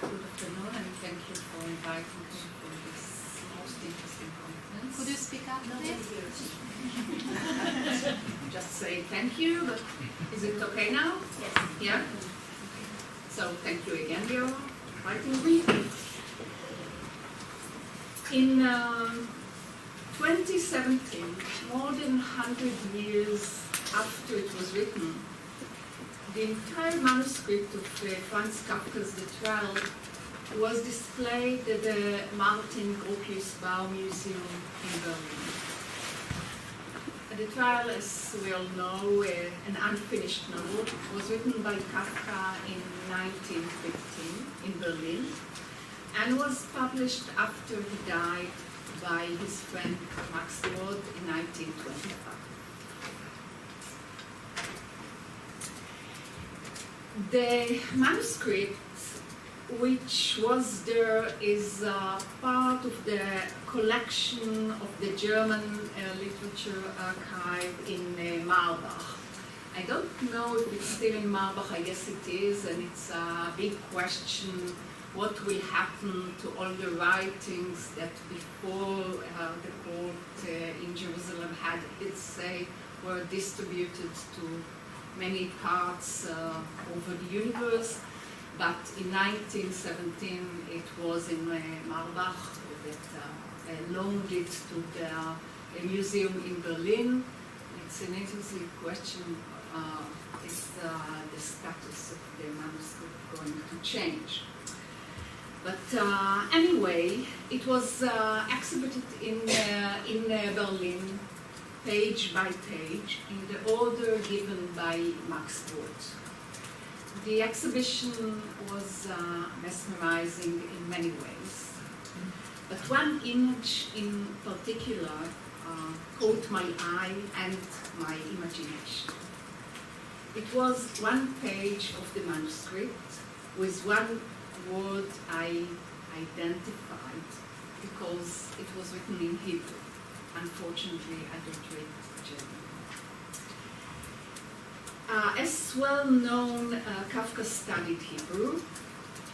Good afternoon, and thank you for inviting me for this most interesting conference. Could you speak up, please? Just say thank you, but is it okay now? Yes. Yeah? So thank you again, Leo, for inviting me. In 2017, more than 100 years after it was written, the entire manuscript of Franz Kafka's The Trial was displayed at the Martin Gropius-Bau Museum in Berlin. The Trial, as we all know, an unfinished novel, was written by Kafka in 1915 in Berlin and was published after he died by his friend Max Brod in 1925. The manuscript, which was there, is part of the collection of the German literature archive in Marbach. I don't know if it's still in Marbach. I guess it is, and it's a big question what will happen to all the writings that before the court in Jerusalem had its say were distributed to many parts over the universe, but in 1917 it was in Marbach that loaned it to the museum in Berlin. It's an interesting question, is the status of the manuscript going to change? But anyway, it was exhibited in Berlin, page by page, in the order given by Max Brod. The exhibition was mesmerizing in many ways, but one image in particular caught my eye and my imagination. It was one page of the manuscript with one word I identified because it was written in Hebrew. Unfortunately, I don't read German. As well known, Kafka studied Hebrew,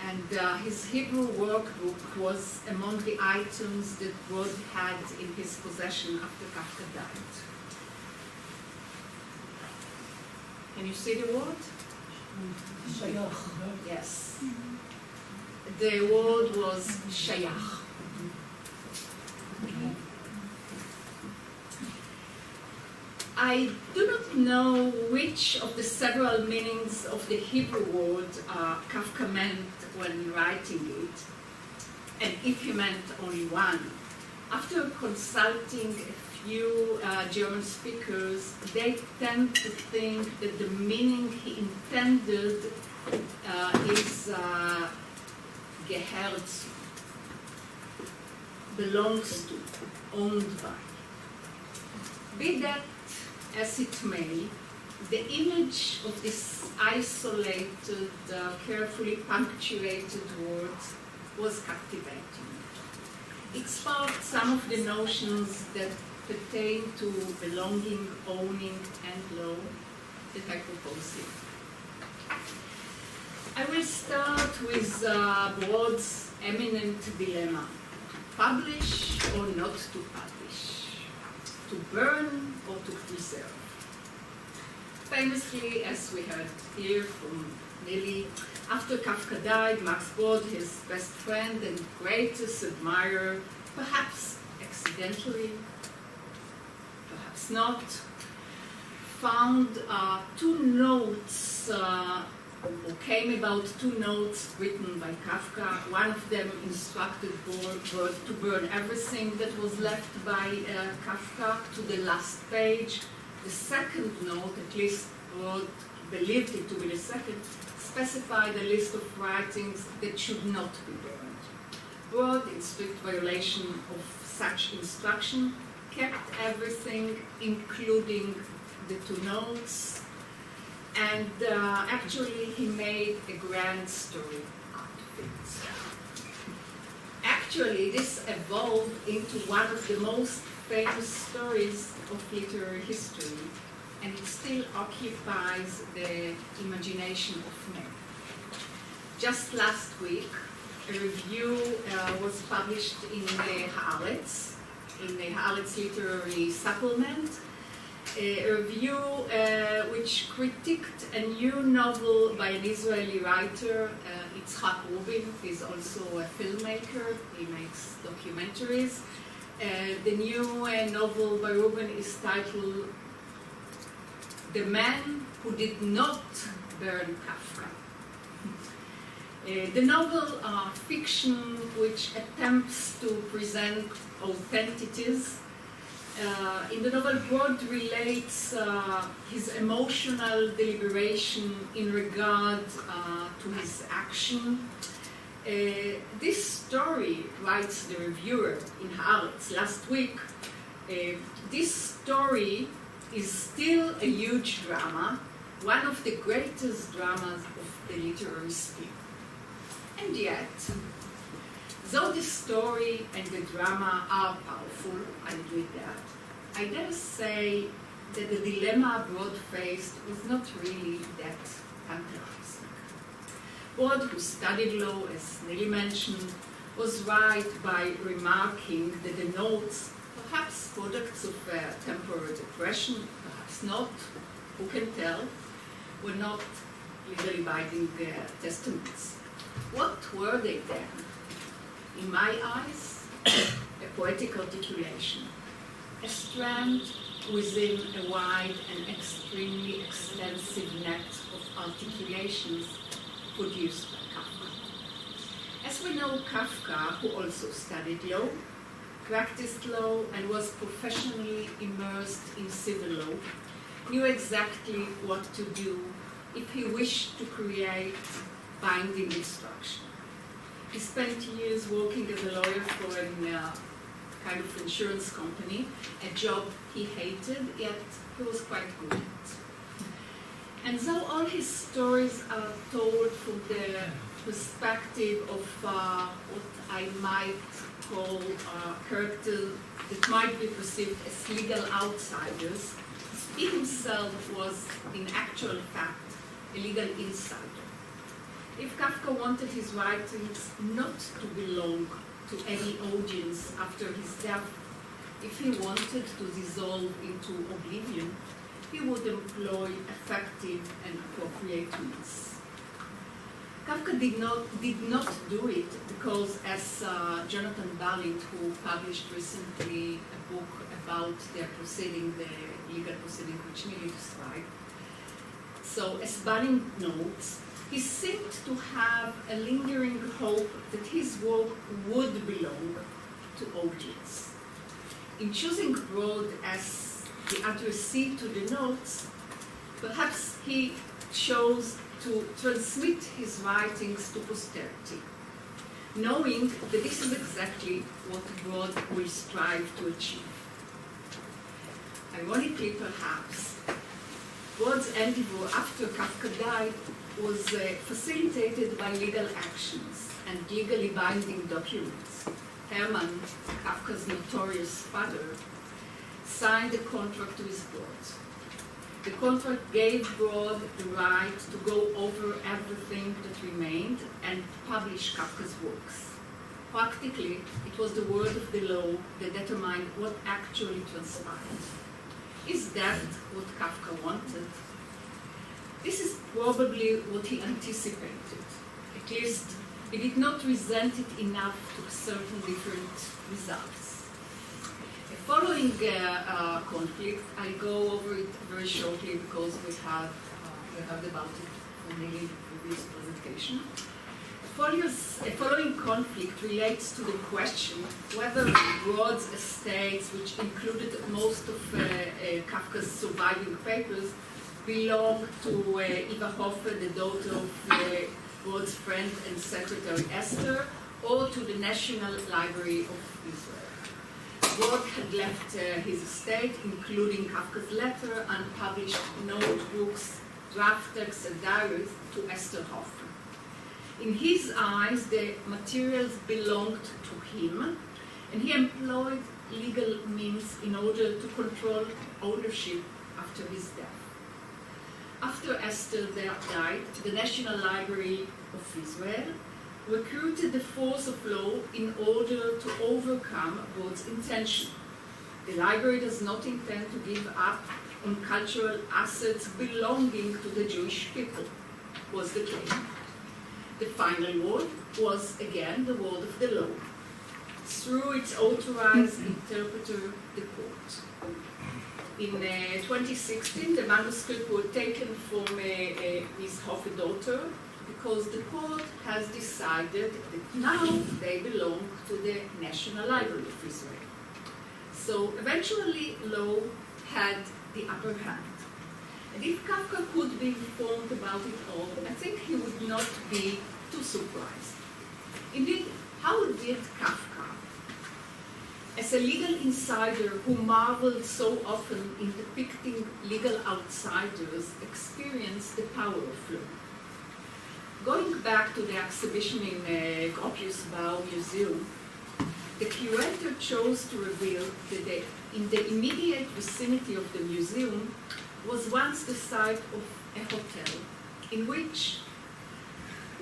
and his Hebrew workbook was among the items that Brod had in his possession after Kafka died. Can you see the word? Shayach. Yes. The word was shayach. I do not know which of the several meanings of the Hebrew word Kafka meant when writing it, and if he meant only one. After consulting a few German speakers, they tend to think that the meaning he intended is gehört zu, belongs to, owned by. Be that as it may, the image of this isolated, carefully punctuated word was captivating. It sparked some of the notions that pertain to belonging, owning, and law that I propose here. I will start with Brod's eminent dilemma: to publish or not to publish, to burn or to preserve. Famously, as we heard here from Lily, after Kafka died, Max Brod, his best friend and greatest admirer, perhaps accidentally, perhaps not, found two notes, or came about two notes written by Kafka. One of them instructed Brod to burn everything that was left by Kafka to the last page. The second note, at least Brod believed it to be the second, specified a list of writings that should not be burned. Brod, in strict violation of such instruction, kept everything, including the two notes, and actually he made a grand story out of it. Actually, this evolved into one of the most famous stories of literary history, and it still occupies the imagination of many. Just last week, a review was published in Haaretz, in the Haaretz Literary Supplement, a review which critiqued a new novel by an Israeli writer, Yitzhak Rubin. He's also a filmmaker, he makes documentaries. The new novel by Rubin is titled The Man Who Did Not Burn Kafka. The novel fiction which attempts to present authenticities. In the novel, Brod relates his emotional deliberation in regard to his action. This story, writes the reviewer in Haaretz last week, this story is still a huge drama, one of the greatest dramas of the literary sphere. And yet, though the story and the drama are powerful, I admit that, I dare say that the dilemma Brod faced was not really that tantalizing. Brod, who studied law, as Nelly mentioned, was right by remarking that the notes, perhaps products of temporary depression, perhaps not, who can tell, were not legally binding testaments. What were they then? In my eyes, a poetic articulation, a strand within a wide and extremely extensive net of articulations produced by Kafka. As we know, Kafka, who also studied law, practiced law, and was professionally immersed in civil law, knew exactly what to do if he wished to create binding instruction. He spent years working as a lawyer for a kind of insurance company, a job he hated, yet he was quite good at. And though all his stories are told from the perspective of what I might call characters that might be perceived as legal outsiders, he himself was, in actual fact, a legal insider. If Kafka wanted his writings not to belong to any audience after his death, if he wanted to dissolve into oblivion, he would employ effective and appropriate means. Kafka did not do it because, as Jonathan Balint, who published recently a book about their proceeding, the legal proceeding which Nelly described, so as Balint notes, he seemed to have a lingering hope that his work would belong to audience. In choosing Brod as the addressee to the notes, perhaps he chose to transmit his writings to posterity, knowing that this is exactly what Brod will strive to achieve. Ironically, perhaps, Brod's endeavor after Kafka died was facilitated by legal actions and legally binding documents. Hermann, Kafka's notorious father, signed a contract with Brod. The contract gave Brod the right to go over everything that remained and publish Kafka's works. Practically, it was the word of the law that determined what actually transpired. Is that what Kafka wanted? This is probably what he anticipated. At least, he did not resent it enough to certain different results. Following conflict, I'll go over it very shortly because we heard about it from Nelly in the previous presentation. Following conflict relates to the question whether Brod's estates, which included most of Kafka's surviving papers, belonged to Eva Hofer, the daughter of Brod's friend and secretary Esther, or to the National Library of Israel. Brod had left his estate, including Kafka's letter, unpublished notebooks, draft texts, and diaries, to Esther Hofer. In his eyes, the materials belonged to him, and he employed legal means in order to control ownership after his death. After Esther died, the National Library of Israel recruited the force of law in order to overcome God's intention. The library does not intend to give up on cultural assets belonging to the Jewish people, was the claim. The final word was, again, the word of the law, through its authorized interpreter, the court. In 2016, the manuscript was taken from Ms. Hoffe daughter because the court has decided that now they belong to the National Library of Israel. So eventually, law had the upper hand. And if Kafka could be informed about it all, I think he would not be too surprised. Indeed, how did Kafka, as a legal insider who marveled so often in depicting legal outsiders, experience the power of law? Going back to the exhibition in Gropius Bau Museum, the curator chose to reveal that in the immediate vicinity of the museum was once the site of a hotel in which,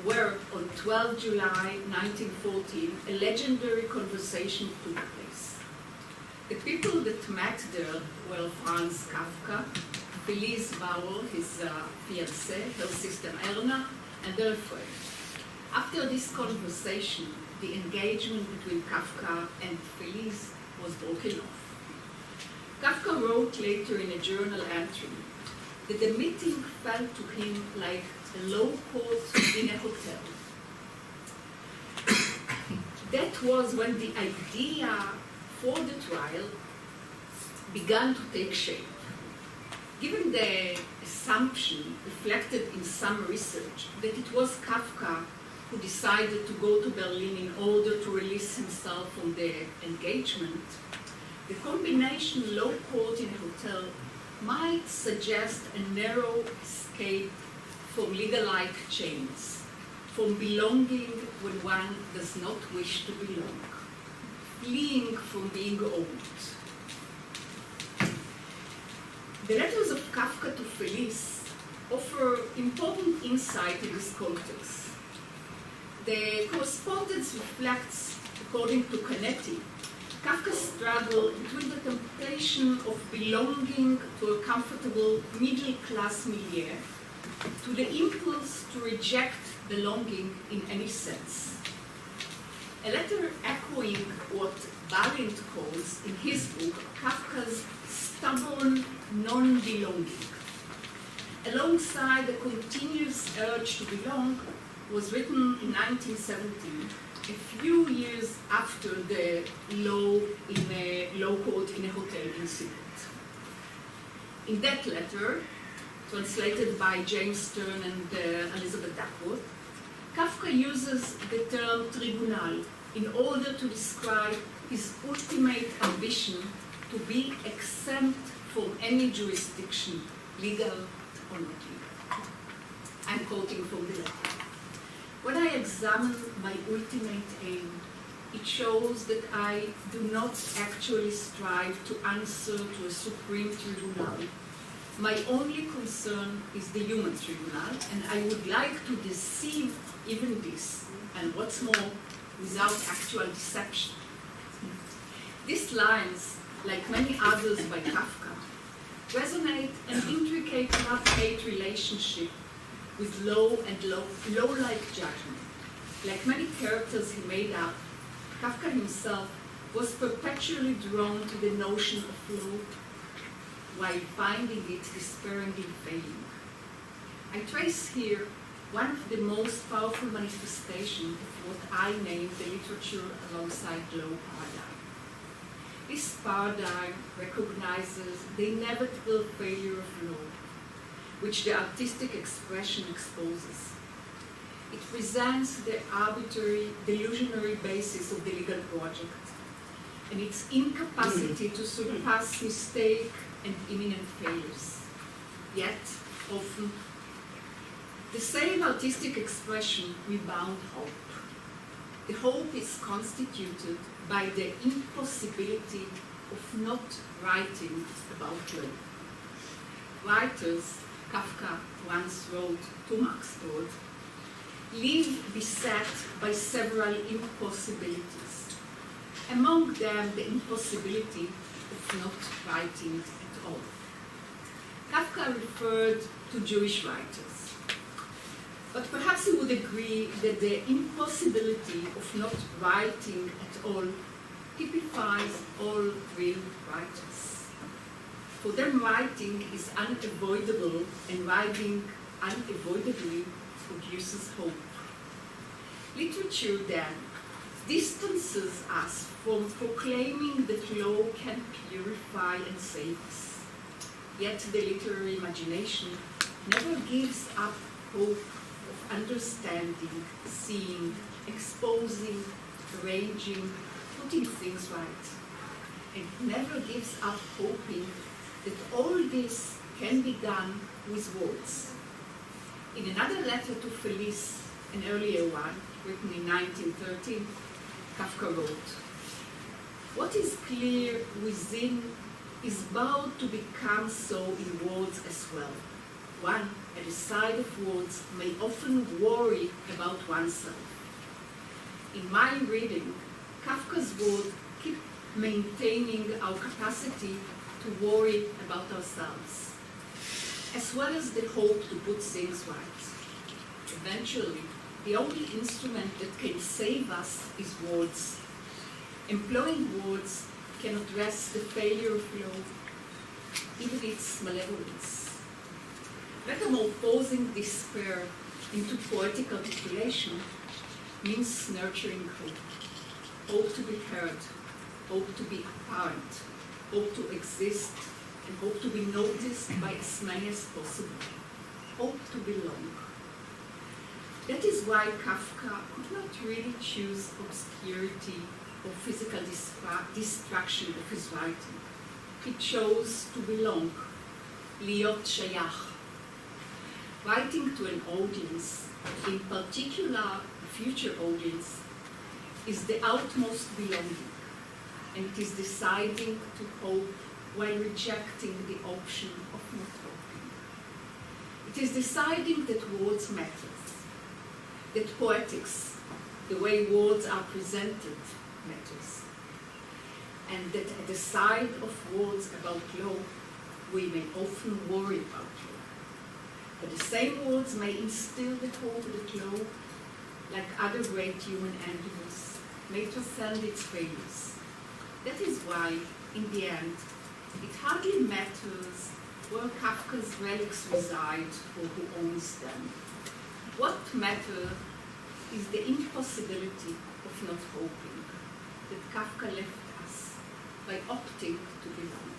where on 12 July 1914, a legendary conversation took place. The people that met there were Franz Kafka, Felice Bauer, his fiancée, her sister Erna, and their friend. After this conversation, the engagement between Kafka and Felice was broken off. Kafka wrote later in a journal entry that the meeting felt to him like a low court in a hotel. That was when the idea for the trial began to take shape. Given the assumption reflected in some research that it was Kafka who decided to go to Berlin in order to release himself from the engagement, the combination low court in a hotel might suggest a narrow escape from legal-like chains, from belonging when one does not wish to belong, fleeing from being owned. The letters of Kafka to Felice offer important insight in this context. The correspondence reflects, according to Canetti, Kafka's struggle between the temptation of belonging to a comfortable middle-class milieu to the impulse to reject belonging in any sense. A letter echoing what Balint calls in his book Kafka's stubborn non-belonging. Alongside the continuous urge to belong was written in 1917, a few years after the low court in a hotel incident. In that letter, translated by James Stern and Elizabeth Duckworth, Kafka uses the term tribunal in order to describe his ultimate ambition to be exempt from any jurisdiction, legal or not legal. I'm quoting from the letter. When I examine my ultimate aim, it shows that I do not actually strive to answer to a supreme tribunal. My only concern is the human tribunal, and I would like to deceive even this, and what's more, without actual deception. These lines, like many others by Kafka, resonate an intricate love-hate relationship with law and law-like judgment. Like many characters he made up, Kafka himself was perpetually drawn to the notion of law while finding it despairingly failing. I trace here one of the most powerful manifestations of what I name the literature alongside law paradigm. This paradigm recognizes the inevitable failure of law, which the artistic expression exposes. It presents the arbitrary, delusionary basis of the legal project, and its incapacity to surpass mistake and imminent failures. Yet, often, the same artistic expression rebound hope. The hope is constituted by the impossibility of not writing about law. Writers, Kafka once wrote to Max Brod, live beset by several impossibilities. Among them, the impossibility of not writing at all. Kafka referred to Jewish writers. But perhaps you would agree that the impossibility of not writing at all typifies all real writers. For them, writing is unavoidable, and writing unavoidably produces hope. Literature, then, distances us from proclaiming that law can purify and save us. Yet the literary imagination never gives up hope of understanding, seeing, exposing, arranging, putting things right, and never gives up hoping that all this can be done with words. In another letter to Felice, an earlier one, written in 1913, Kafka wrote, "What is clear within is bound to become so in words as well. One, at the side of words, may often worry about oneself. In my reading, Kafka's words keep maintaining our capacity to worry about ourselves, as well as the hope to put things right. Eventually, the only instrument that can save us is words. Employing words can address the failure of law, even its malevolence. Metamorphosing despair into poetic articulation means nurturing hope. Hope to be heard, hope to be apparent, hope to exist, and hope to be noticed by as many as possible. Hope to belong. That is why Kafka could not really choose obscurity or physical distraction of his writing. He chose to belong, להיות שייך. Writing to an audience, in particular a future audience, is the utmost belonging, and it is deciding to hope while rejecting the option of not hoping. It is deciding that words matter, that poetics, the way words are presented, matters, and that at the side of words about law, we may often worry about law. But the same words may instill the hope that law, like other great human endeavors, may transcend its failures. That is why, in the end, it hardly matters where Kafka's relics reside or who owns them. What matters is the impossibility of not hoping that Kafka left us by opting to belong.